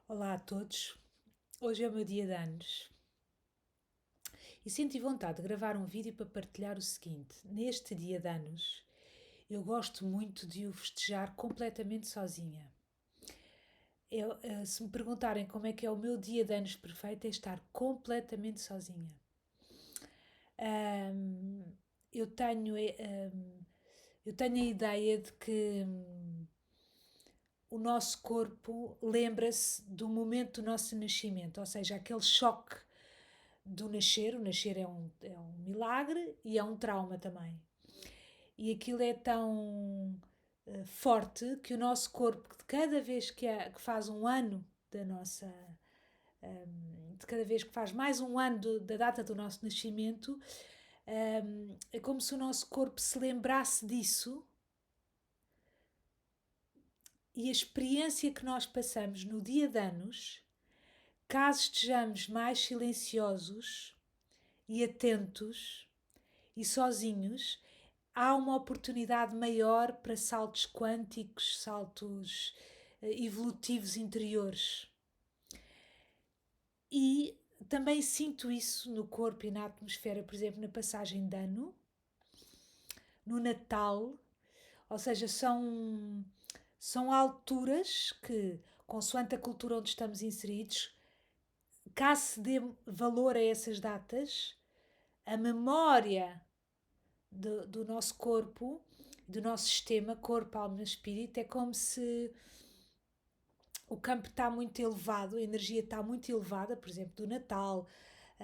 Olá a todos. Hoje é o meu dia de anos e senti vontade de gravar um vídeo para partilhar o seguinte. Neste dia de anos, eu gosto muito de o festejar completamente sozinha. Se me perguntarem como é que é o meu dia de anos perfeito, é estar completamente sozinha. Ahm, eu tenho, eu tenho a ideia de que o nosso corpo lembra-se do momento do nosso nascimento, ou seja, aquele choque do nascer. O nascer é um milagre e é um trauma também. E aquilo é tão forte que o nosso corpo, de cada vez que faz um ano da nossa. De cada vez que faz mais um ano da data do nosso nascimento, é como se o nosso corpo se lembrasse disso e a experiência que nós passamos no dia de anos, caso estejamos mais silenciosos e atentos e sozinhos, há uma oportunidade maior para saltos quânticos, saltos evolutivos interiores. E também sinto isso no corpo e na atmosfera, por exemplo, na passagem de ano, no Natal, ou seja, são alturas que, consoante a cultura onde estamos inseridos, caso se dê valor a essas datas, a memória do nosso corpo, do nosso sistema, corpo, alma, espírito, é como se o campo está muito elevado, a energia está muito elevada, por exemplo, do Natal,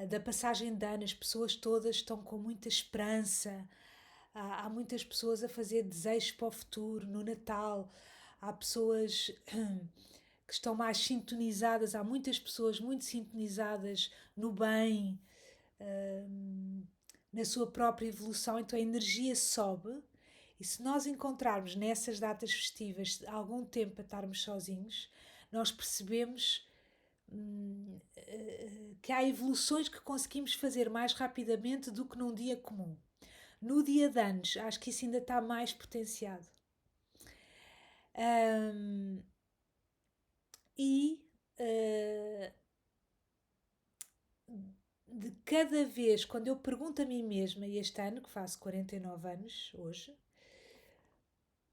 da passagem de ano, as pessoas todas estão com muita esperança. Há muitas pessoas a fazer desejos para o futuro no Natal. Há pessoas que estão mais sintonizadas, há muitas pessoas muito sintonizadas no bem, na sua própria evolução, então a energia sobe. E se nós encontrarmos nessas datas festivas algum tempo para estarmos sozinhos, nós percebemos que há evoluções que conseguimos fazer mais rapidamente do que num dia comum. No dia de anos, acho que isso ainda está mais potenciado. Um, e de cada vez, quando eu pergunto a mim mesma, e este ano, que faço 49 anos hoje,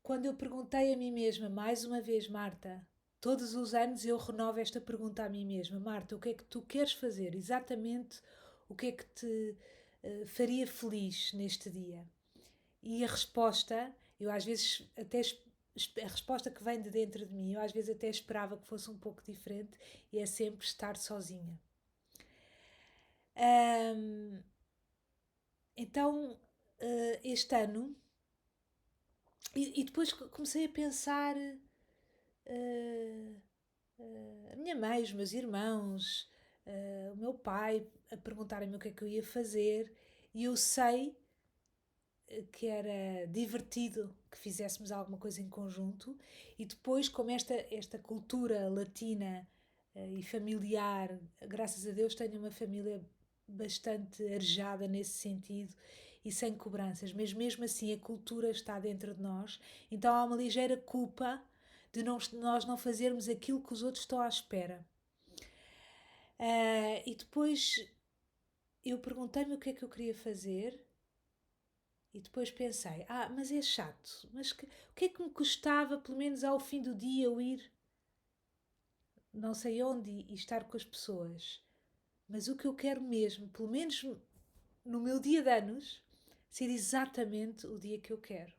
quando eu perguntei a mim mesma, mais uma vez, Marta, todos os anos eu renovo esta pergunta a mim mesma, Marta, o que é que tu queres fazer? Exatamente o que é que te faria feliz neste dia? E a resposta, eu às vezes até a resposta que vem de dentro de mim, eu às vezes até esperava que fosse um pouco diferente, e é sempre estar sozinha. Ahm, então, este ano, e depois comecei a pensar, a minha mãe, os meus irmãos, o meu pai, a perguntarem-me o que é que eu ia fazer, e eu sei que era divertido que fizéssemos alguma coisa em conjunto, e depois, como esta cultura latina e familiar, graças a Deus tenho uma família bastante arejada nesse sentido e sem cobranças, mas mesmo assim a cultura está dentro de nós, então há uma ligeira culpa de nós não fazermos aquilo que os outros estão à espera. E depois eu perguntei-me o que é que eu queria fazer. E depois pensei, mas é chato, o que é que me custava, pelo menos ao fim do dia, eu ir não sei onde e estar com as pessoas? Mas o que eu quero mesmo, pelo menos no meu dia de anos, ser exatamente o dia que eu quero.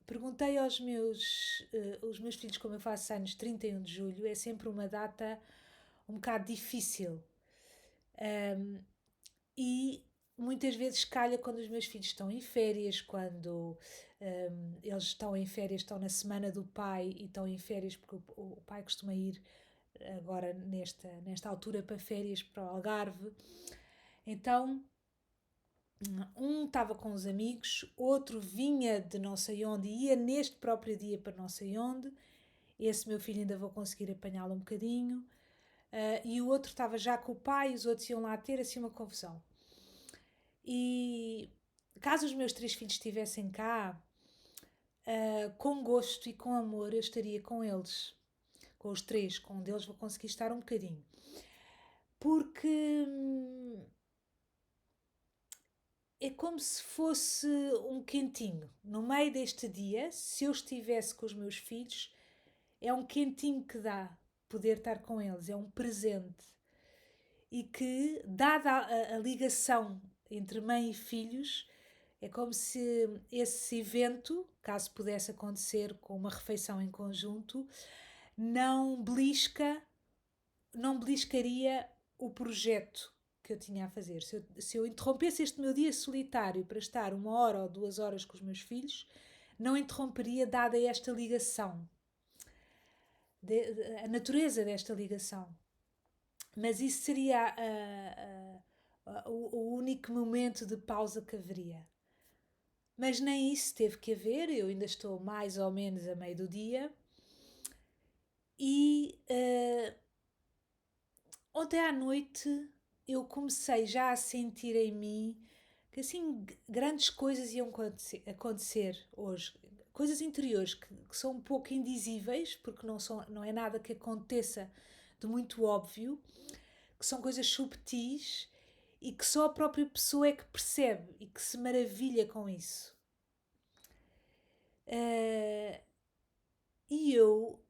Perguntei os meus filhos, como eu faço anos 31 de julho, é sempre uma data um bocado difícil. E muitas vezes calha quando os meus filhos estão em férias, quando eles estão em férias, estão na semana do pai e estão em férias, porque o pai costuma ir agora nesta altura para férias para o Algarve. Então, um estava com os amigos, outro vinha de não sei onde e ia neste próprio dia para não sei onde. Esse meu filho ainda vou conseguir apanhá-lo um bocadinho. E o outro estava já com o pai e os outros iam lá ter assim uma confusão. E caso os meus três filhos estivessem cá, com gosto e com amor eu estaria com eles, com os três. Com um deles vou conseguir estar um bocadinho, porque é como se fosse um quentinho no meio deste dia. Se eu estivesse com os meus filhos, é um quentinho que dá poder estar com eles, é um presente. E que, dada a ligação entre mãe e filhos, é como se esse evento, caso pudesse acontecer com uma refeição em conjunto, não belisca, não beliscaria o projeto que eu tinha a fazer. Se eu interrompesse este meu dia solitário para estar 1 hora ou 2 horas com os meus filhos, não interromperia, dada esta ligação, a natureza desta ligação. Mas isso seria o único momento de pausa que haveria. Mas nem isso teve que haver, eu ainda estou mais ou menos a meio do dia. E ontem à noite eu comecei já a sentir em mim que assim grandes coisas iam acontecer hoje. Coisas interiores que são um pouco indizíveis, porque não é nada que aconteça de muito óbvio, que são coisas subtis e que só a própria pessoa é que percebe e que se maravilha com isso. E eu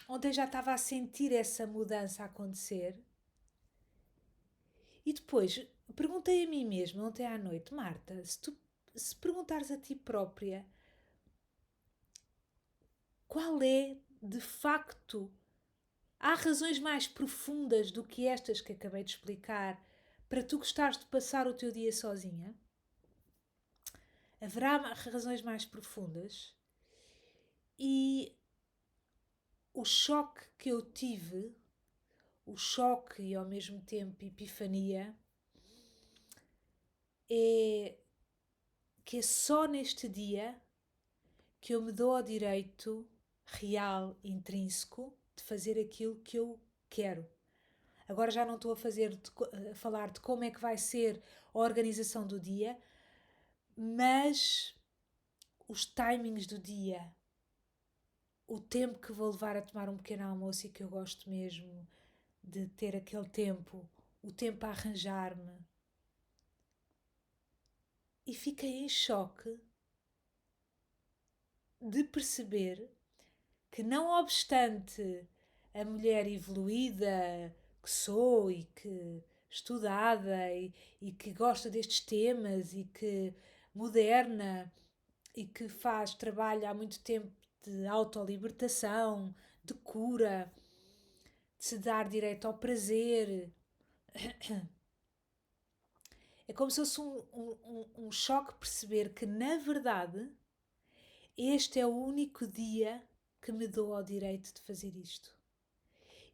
ontem já estava a sentir essa mudança a acontecer. E depois perguntei a mim mesma ontem à noite: Marta, se perguntares a ti própria qual é de facto, há razões mais profundas do que estas que acabei de explicar para tu gostares de passar o teu dia sozinha? Haverá razões mais profundas? E o choque que eu tive, o choque e ao mesmo tempo epifania, é que é só neste dia que eu me dou ao direito real, intrínseco, de fazer aquilo que eu quero. Agora já não estou a falar de como é que vai ser a organização do dia, mas os timings do dia, o tempo que vou levar a tomar um pequeno almoço e que eu gosto mesmo de ter aquele tempo, o tempo a arranjar-me. E fiquei em choque de perceber que, não obstante a mulher evoluída que sou e que estudada e que gosta destes temas e que moderna e que faz trabalho há muito tempo de autolibertação, de cura, de se dar direito ao prazer. É como se fosse um choque perceber que, na verdade, este é o único dia que me dou ao direito de fazer isto.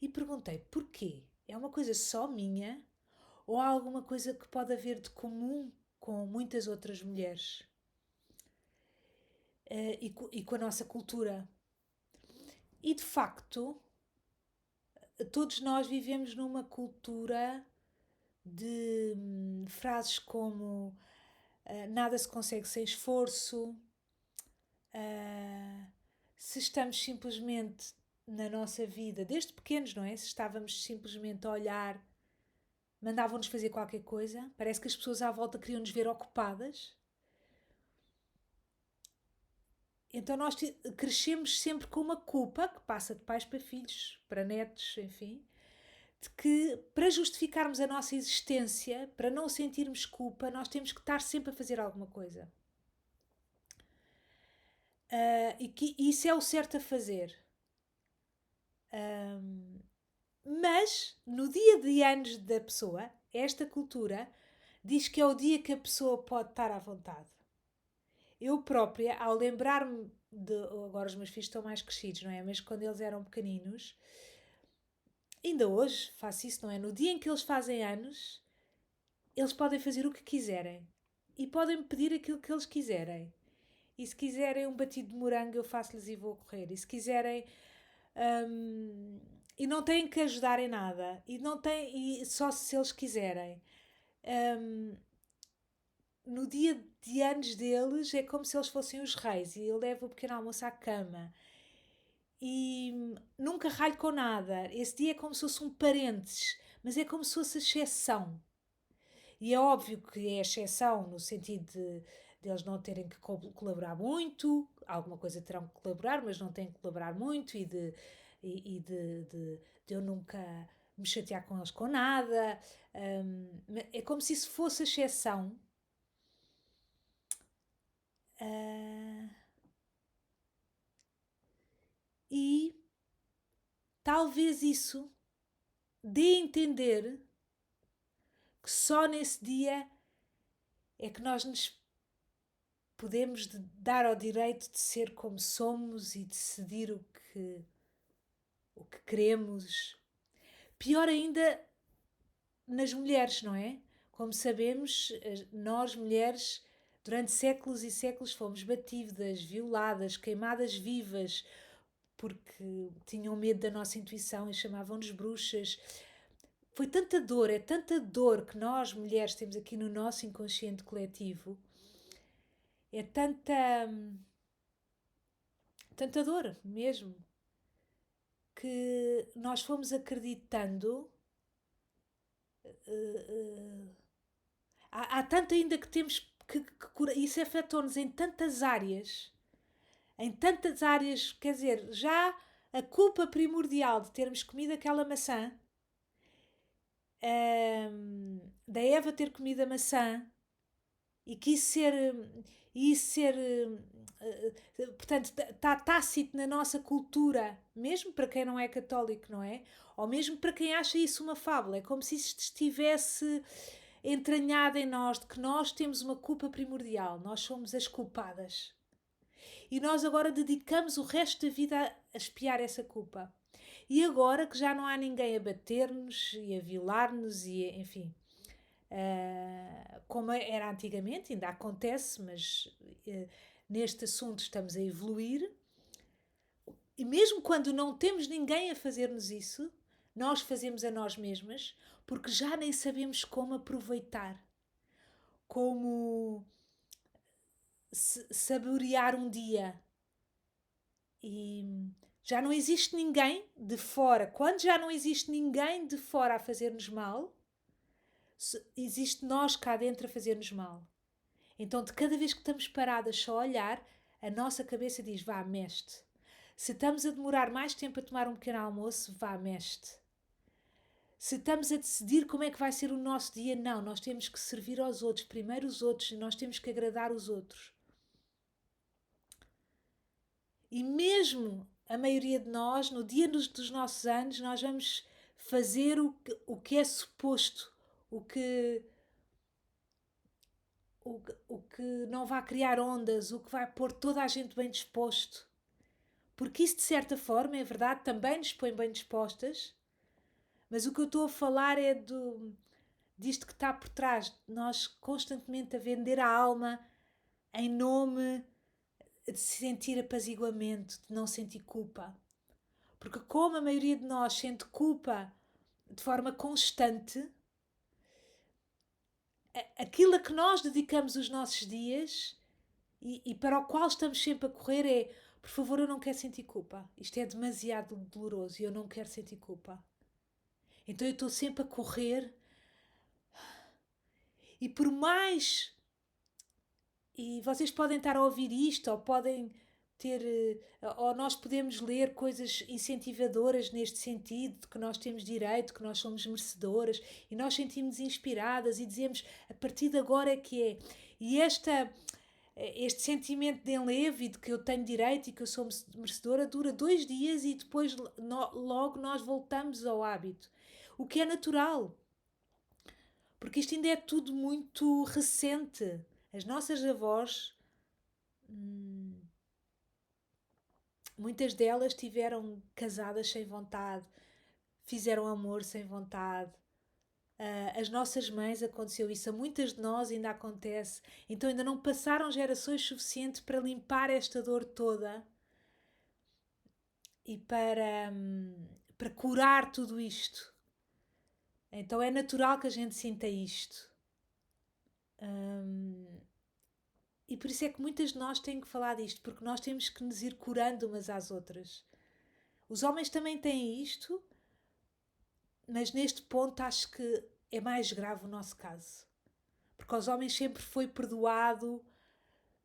E perguntei porquê? É uma coisa só minha ou há alguma coisa que pode haver de comum com muitas outras mulheres? E com a nossa cultura? E de facto, todos nós vivemos numa cultura de frases como nada se consegue sem esforço, se estamos simplesmente na nossa vida, desde pequenos, não é? Se estávamos simplesmente a olhar, mandavam-nos fazer qualquer coisa, parece que as pessoas à volta queriam nos ver ocupadas. Então nós crescemos sempre com uma culpa que passa de pais para filhos, para netos, enfim, de que para justificarmos a nossa existência, para não sentirmos culpa, nós temos que estar sempre a fazer alguma coisa. E que isso é o certo a fazer. Mas no dia de anos da pessoa, esta cultura diz que é o dia que a pessoa pode estar à vontade. Eu própria, ao lembrar-me de. Agora os meus filhos estão mais crescidos, não é? Mas quando eles eram pequeninos, ainda hoje faço isso, não é? No dia em que eles fazem anos, eles podem fazer o que quiserem e podem me pedir aquilo que eles quiserem. E se quiserem um batido de morango, eu faço-lhes e vou correr. E se quiserem. E não têm que ajudar em nada. E não têm, e só se eles quiserem. no dia de anos deles é como se eles fossem os reis e eu levo o pequeno almoço à cama e nunca ralho com nada. Esse dia é como se fosse um parênteses, mas é como se fosse a exceção. E é óbvio que é exceção no sentido de eles não terem que colaborar muito, alguma coisa terão que colaborar, mas não têm que colaborar muito e de eu nunca me chatear com eles com nada. É como se isso fosse a exceção. Ah, e talvez isso dê a entender que só nesse dia é que nós nos podemos dar ao direito de ser como somos e decidir o que queremos. Pior ainda nas mulheres, não é? Como sabemos, nós mulheres, durante séculos e séculos, fomos batidas, violadas, queimadas vivas, porque tinham medo da nossa intuição e chamavam-nos bruxas. Foi tanta dor, é tanta dor que nós, mulheres, temos aqui no nosso inconsciente coletivo. É tanta dor mesmo, que nós fomos acreditando. Há tanto ainda que temos que curar. Isso afetou-nos em tantas áreas, quer dizer, já a culpa primordial de termos comido aquela maçã, da Eva ter comido a maçã, e que portanto, está tácito na nossa cultura, mesmo para quem não é católico, não é? Ou mesmo para quem acha isso uma fábula. É como se isso estivesse entranhado em nós, de que nós temos uma culpa primordial, nós somos as culpadas. E nós agora dedicamos o resto da vida a espiar essa culpa. E agora que já não há ninguém a bater-nos e a violar-nos e, enfim, como era antigamente, ainda acontece, mas neste assunto estamos a evoluir. E mesmo quando não temos ninguém a fazer-nos isso, nós fazemos a nós mesmas, porque já nem sabemos como aproveitar, como saborear um dia. E já não existe ninguém de fora. Quando já não existe ninguém de fora a fazer-nos mal, existe nós cá dentro a fazer-nos mal. Então, de cada vez que estamos paradas só a olhar, a nossa cabeça diz: vá, mexe-te. Se estamos a demorar mais tempo a tomar um pequeno almoço, vá, mexe-te. Se estamos a decidir como é que vai ser o nosso dia, não, nós temos que servir aos outros, primeiro os outros, e nós temos que agradar os outros. E mesmo a maioria de nós, no dia dos nossos anos, nós vamos fazer o que é suposto, o que, o que não vai criar ondas, o que vai pôr toda a gente bem disposto. Porque isso, de certa forma, é verdade, também nos põe bem dispostas, mas o que eu estou a falar é disto que está por trás, de nós constantemente a vender a alma em nome de sentir apaziguamento, de não sentir culpa. Porque como a maioria de nós sente culpa de forma constante, aquilo a que nós dedicamos os nossos dias e para o qual estamos sempre a correr é: por favor, eu não quero sentir culpa. Isto é demasiado doloroso e eu não quero sentir culpa. Então eu estou sempre a correr e por mais... E vocês podem estar a ouvir isto ou podem ter... Ou nós podemos ler coisas incentivadoras neste sentido, de que nós temos direito, que nós somos merecedoras e nós sentimos inspiradas e dizemos a partir de agora é que é. E este sentimento de enlevo e de que eu tenho direito e que eu sou merecedora dura 2 dias e depois logo nós voltamos ao hábito. O que é natural, porque isto ainda é tudo muito recente. As nossas avós, muitas delas tiveram casadas sem vontade, fizeram amor sem vontade. As nossas mães aconteceu isso, a muitas de nós ainda acontece. Então ainda não passaram gerações suficientes para limpar esta dor toda e para curar tudo isto. Então é natural que a gente sinta isto. Hum, e por isso é que muitas de nós têm que falar disto, porque nós temos que nos ir curando umas às outras. Os homens também têm isto, mas neste ponto acho que é mais grave o nosso caso. Porque aos homens sempre foi perdoado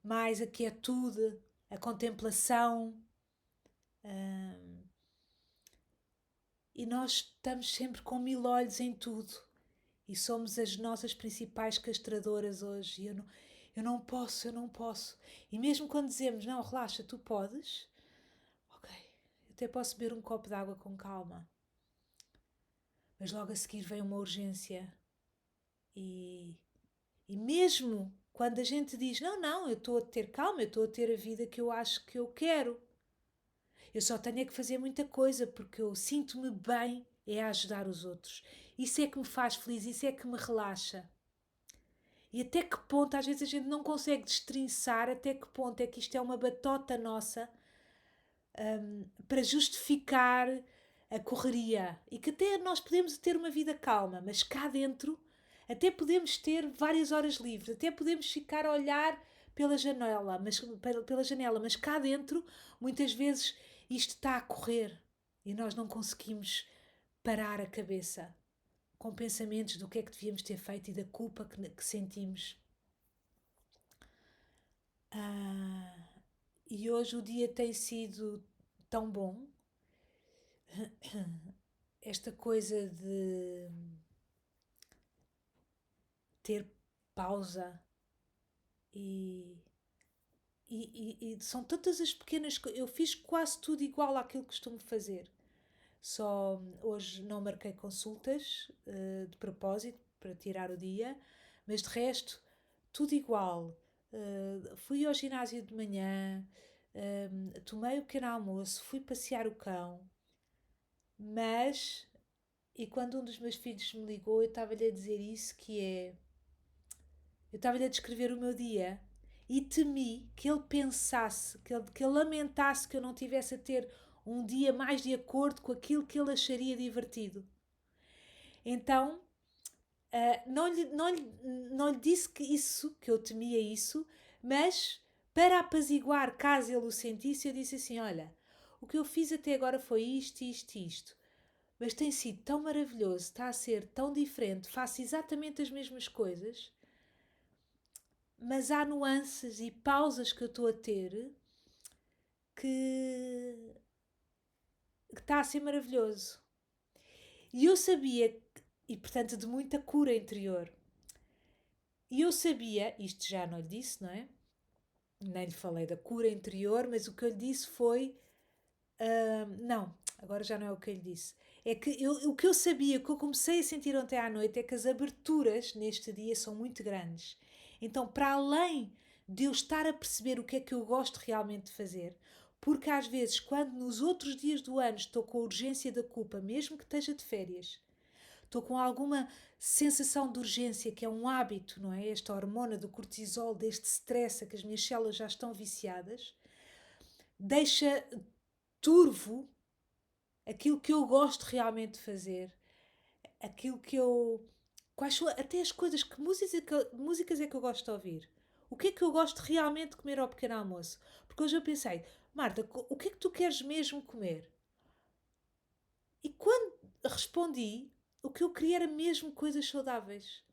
mais a quietude, a contemplação. hum, e nós estamos sempre com mil olhos em tudo. E somos as nossas principais castradoras hoje. E eu não posso, eu não posso. E mesmo quando dizemos, não, relaxa, tu podes, ok, eu até posso beber um copo de água com calma. Mas logo a seguir vem uma urgência. E, e mesmo quando a gente diz, não, não, eu estou a ter calma, eu estou a ter a vida que eu acho que eu quero. Eu só tenho é que fazer muita coisa porque eu sinto-me bem é a ajudar os outros. Isso é que me faz feliz, isso é que me relaxa. E até que ponto às vezes a gente não consegue destrinçar até que ponto é que isto é uma batota nossa para justificar a correria. E que até nós podemos ter uma vida calma, mas cá dentro até podemos ter várias horas livres, até podemos ficar a olhar pela janela, mas cá dentro muitas vezes isto está a correr e nós não conseguimos parar a cabeça com pensamentos do que é que devíamos ter feito e da culpa que sentimos. Ah, e hoje o dia tem sido tão bom. Esta coisa de ter pausa e, e são tantas as pequenas coisas. Eu fiz quase tudo igual àquilo que costumo fazer. Só hoje não marquei consultas de propósito para tirar o dia, mas de resto, tudo igual. Fui ao ginásio de manhã, tomei o pequeno almoço, fui passear o cão, mas, e quando um dos meus filhos me ligou, eu estava-lhe a dizer isso, que é, eu estava-lhe a descrever o meu dia e temi que ele pensasse, que ele lamentasse que eu não tivesse a ter um dia mais de acordo com aquilo que ele acharia divertido. Então, não lhe disse que eu temia isso, mas para apaziguar, caso ele o sentisse, eu disse assim: olha, o que eu fiz até agora foi isto, isto, isto. Mas tem sido tão maravilhoso, está a ser tão diferente, faço exatamente as mesmas coisas, mas há nuances e pausas que eu estou a ter que, que está a ser maravilhoso. E eu sabia, e portanto de muita cura interior, e eu sabia, isto já não lhe disse, não é? Nem lhe falei da cura interior, mas o que eu lhe disse foi. Não, agora já não é o que eu lhe disse. É que o que eu sabia, o que eu comecei a sentir ontem à noite, é que as aberturas neste dia são muito grandes. Então, para além de eu estar a perceber o que é que eu gosto realmente de fazer, porque às vezes, quando nos outros dias do ano estou com a urgência da culpa, mesmo que esteja de férias, estou com alguma sensação de urgência, que é um hábito, não é? Esta hormona do cortisol, deste stress a que as minhas células já estão viciadas, deixa turvo aquilo que eu gosto realmente de fazer, aquilo que eu. Quais são até as coisas, músicas é que eu gosto de ouvir? O que é que eu gosto realmente de comer ao pequeno almoço? Porque hoje eu pensei, Marta, o que é que tu queres mesmo comer? E quando respondi, o que eu queria era mesmo coisas saudáveis.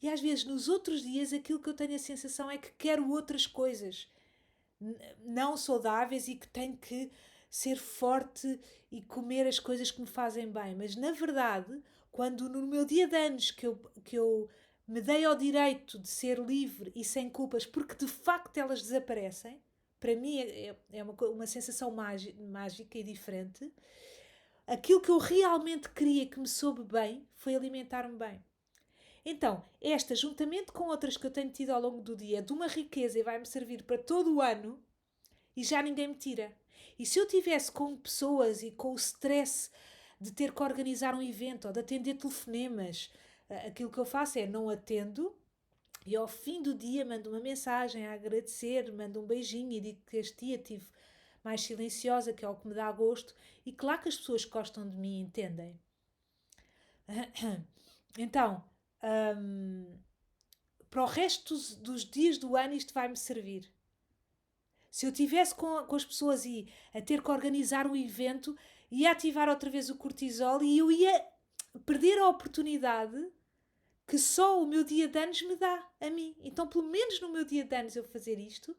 E às vezes nos outros dias aquilo que eu tenho a sensação é que quero outras coisas não saudáveis e que tenho que ser forte e comer as coisas que me fazem bem. Mas na verdade, quando no meu dia de anos que eu me dei ao direito de ser livre e sem culpas, porque de facto elas desaparecem, para mim é uma sensação mágica e diferente. Aquilo que eu realmente queria que me soube bem foi alimentar-me bem. Então, esta, juntamente com outras que eu tenho tido ao longo do dia, é de uma riqueza e vai-me servir para todo o ano e já ninguém me tira. E se eu tivesse com pessoas e com o stress de ter que organizar um evento ou de atender telefonemas, aquilo que eu faço é não atendo e ao fim do dia mando uma mensagem a agradecer, mando um beijinho e digo que este dia tive mais silenciosa, que é o que me dá gosto, e claro que as pessoas que gostam de mim entendem. Então, hum, para o resto dos dias do ano isto vai-me servir. Se eu tivesse com as pessoas e a ter que organizar um evento, ia ativar outra vez o cortisol e eu ia perder a oportunidade que só o meu dia de anos me dá a mim. Então, pelo menos no meu dia de anos eu fazer isto,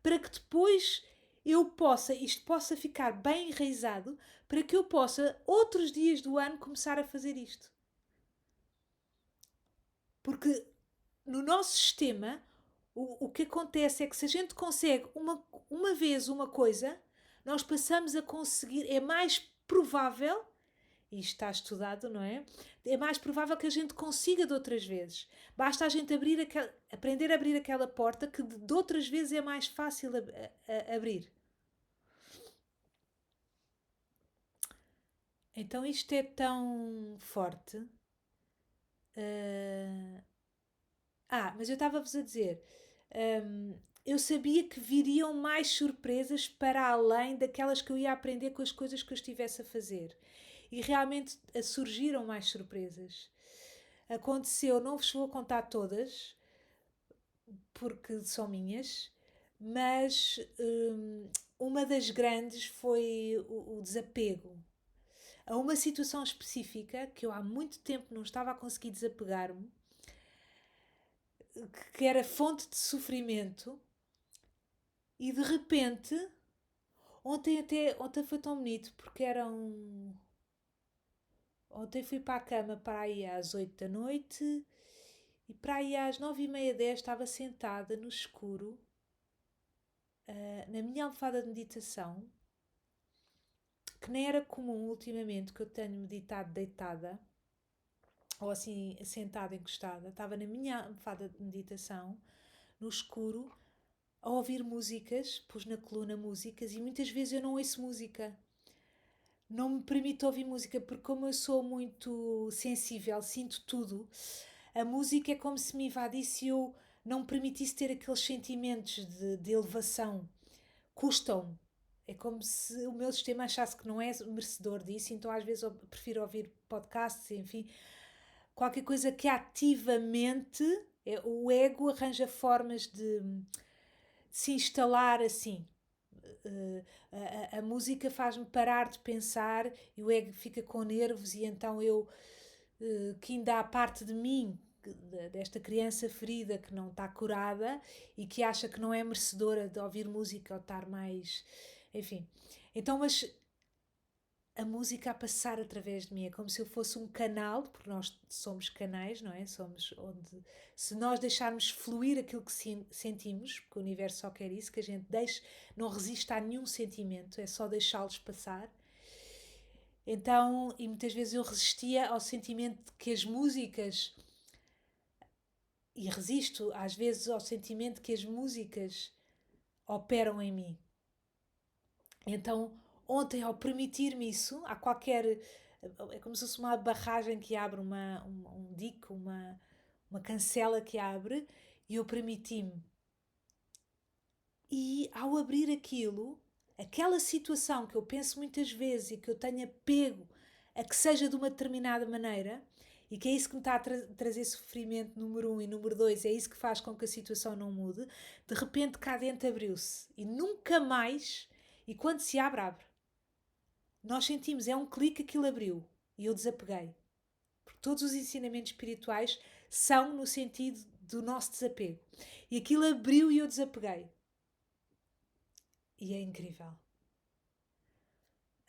para que depois isto possa ficar bem enraizado, para que eu possa, outros dias do ano, começar a fazer isto. Porque no nosso sistema, o que acontece é que se a gente consegue uma vez uma coisa, nós passamos a conseguir, é mais provável, e isto está estudado, não é? É mais provável que a gente consiga de outras vezes. Basta a gente aprender a abrir aquela porta que de outras vezes é mais fácil a abrir. Então isto é tão forte. Mas eu estava-vos a dizer, eu sabia que viriam mais surpresas para além daquelas que eu ia aprender com as coisas que eu estivesse a fazer. E realmente surgiram mais surpresas. Aconteceu, não vos vou contar todas, porque são minhas, mas uma das grandes foi o desapego a uma situação específica que eu há muito tempo não estava a conseguir desapegar-me, que era fonte de sofrimento, e de repente, ontem foi tão bonito, porque ontem fui para a cama para aí às 8 da noite e para aí às 9h30, 10 estava sentada no escuro, na minha almofada de meditação, que nem era comum ultimamente que eu tenho meditado deitada, ou assim sentada, encostada. Estava na minha almofada de meditação, no escuro, a ouvir músicas, pus na coluna músicas e muitas vezes eu não ouço música. Não me permito ouvir música porque como eu sou muito sensível, sinto tudo, a música é como se me invadisse e eu não me permitisse ter aqueles sentimentos de elevação. Custam-me. É como se o meu sistema achasse que não é merecedor disso, então às vezes eu prefiro ouvir podcasts, enfim, qualquer coisa que ativamente o ego arranja formas de se instalar assim. A música faz-me parar de pensar e o ego fica com nervos, e então eu, que ainda há parte de mim, desta criança ferida que não está curada e que acha que não é merecedora de ouvir música ou estar mais. Enfim. Então, mas a música a passar através de mim é como se eu fosse um canal, porque nós somos canais, não é? Somos onde, se nós deixarmos fluir aquilo que sentimos, porque o universo só quer isso, que a gente deixe, não resista a nenhum sentimento, é só deixá-los passar. Então, e muitas vezes eu resistia ao sentimento de que as músicas, e resisto às vezes ao sentimento que as músicas operam em mim. Então, ontem, ao permitir-me isso, há qualquer. É como se fosse uma barragem que abre, um dique, uma cancela que abre, e eu permiti-me. E ao abrir aquilo, aquela situação que eu penso muitas vezes e que eu tenho apego a que seja de uma determinada maneira, e que é isso que me está a trazer sofrimento, número um, e número dois, é isso que faz com que a situação não mude, de repente cá dentro abriu-se. E nunca mais, e quando se abre, abre. Nós sentimos, é um clique, aquilo abriu. E eu desapeguei. Porque todos os ensinamentos espirituais são no sentido do nosso desapego. E aquilo abriu e eu desapeguei. E é incrível.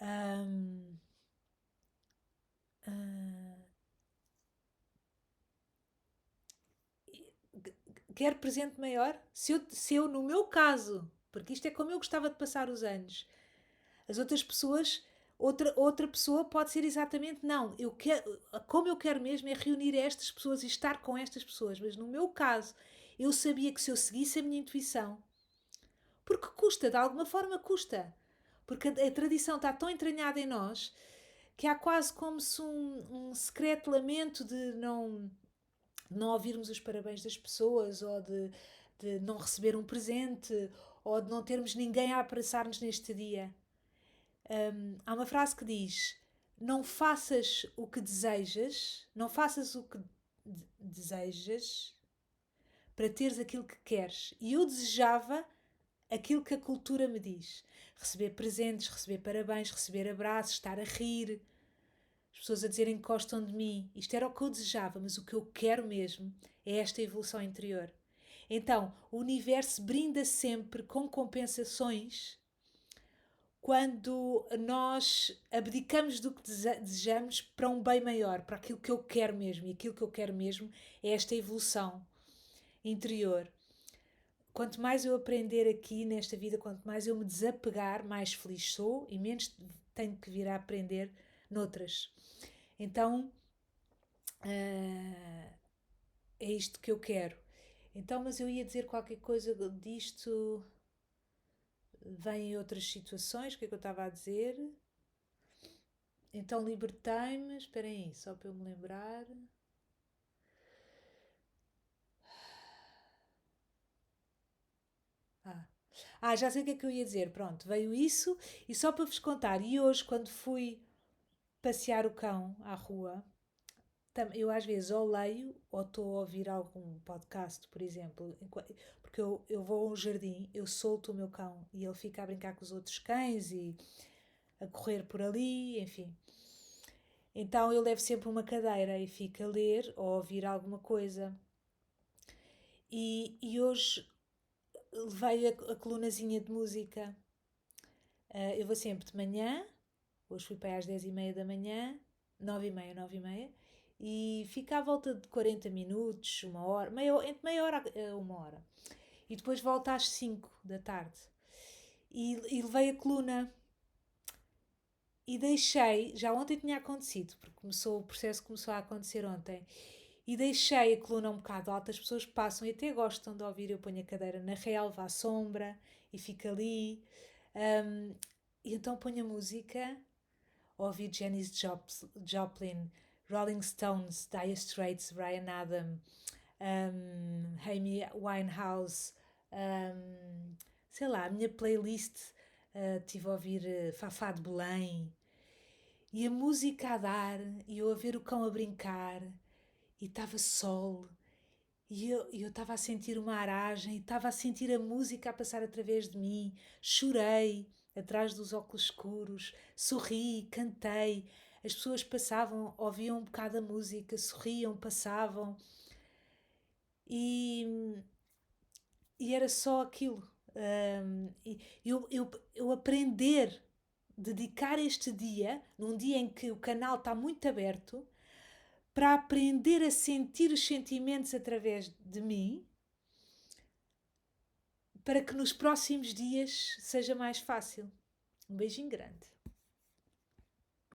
Hum, hum, quer presente maior? Se eu, no meu caso, porque isto é como eu gostava de passar os anos, as outras pessoas, outra pessoa pode ser exatamente não. Como eu quero mesmo é reunir estas pessoas e estar com estas pessoas, mas no meu caso, eu sabia que se eu seguisse a minha intuição, porque custa, de alguma forma custa, porque a tradição está tão entranhada em nós que há quase como se um secreto lamento de não ouvirmos os parabéns das pessoas, ou de não receber um presente, ou de não termos ninguém a abraçar-nos neste dia. Há uma frase que diz: não faças o que desejas, não faças o que desejas, para teres aquilo que queres. E eu desejava aquilo que a cultura me diz. Receber presentes, receber parabéns, receber abraços, estar a rir, as pessoas a dizerem que gostam de mim. Isto era o que eu desejava, mas o que eu quero mesmo é esta evolução interior. Então, o universo brinda sempre com compensações quando nós abdicamos do que desejamos para um bem maior, para aquilo que eu quero mesmo. E aquilo que eu quero mesmo é esta evolução interior. Quanto mais eu aprender aqui nesta vida, quanto mais eu me desapegar, mais feliz sou e menos tenho que vir a aprender noutras. Então, é isto que eu quero. Então, mas eu ia dizer qualquer coisa disto, vem em outras situações, o que é que eu estava a dizer? Então libertei-me, esperem aí, só para eu me lembrar. Já sei o que é que eu ia dizer, pronto, veio isso, e só para vos contar, e hoje quando fui passear o cão à rua, eu às vezes ou leio ou estou a ouvir algum podcast, por exemplo, porque eu vou a um jardim, eu solto o meu cão e ele fica a brincar com os outros cães e a correr por ali, enfim. Então eu levo sempre uma cadeira e fico a ler ou a ouvir alguma coisa. E hoje levei a colunazinha de música. Eu vou sempre de manhã, hoje fui para aí às 10h30 da manhã, 9h30, 9h30, e fica à volta de 40 minutos, uma hora, entre meia hora a uma hora. E depois volto às 5 da tarde. E levei a coluna. E deixei, já ontem tinha acontecido, porque o processo começou a acontecer ontem, e deixei a coluna um bocado alta, as pessoas passam e até gostam de ouvir, eu ponho a cadeira na relva, à sombra, e fico ali, e então ponho a música, ouvi Janis Joplin, Rolling Stones, Dire Straits, Bryan Adams, Amy Winehouse, sei lá, a minha playlist, tive a ouvir Fafá de Belém, e a música a dar, e eu a ver o cão a brincar, e estava sol, e eu estava a sentir uma aragem, e estava a sentir a música a passar através de mim, chorei atrás dos óculos escuros, sorri, cantei, as pessoas passavam, ouviam um bocado a música, sorriam, passavam, e, e era só aquilo. Eu aprender, dedicar este dia, num dia em que o canal está muito aberto, para aprender a sentir os sentimentos através de mim, para que nos próximos dias seja mais fácil. Um beijinho grande.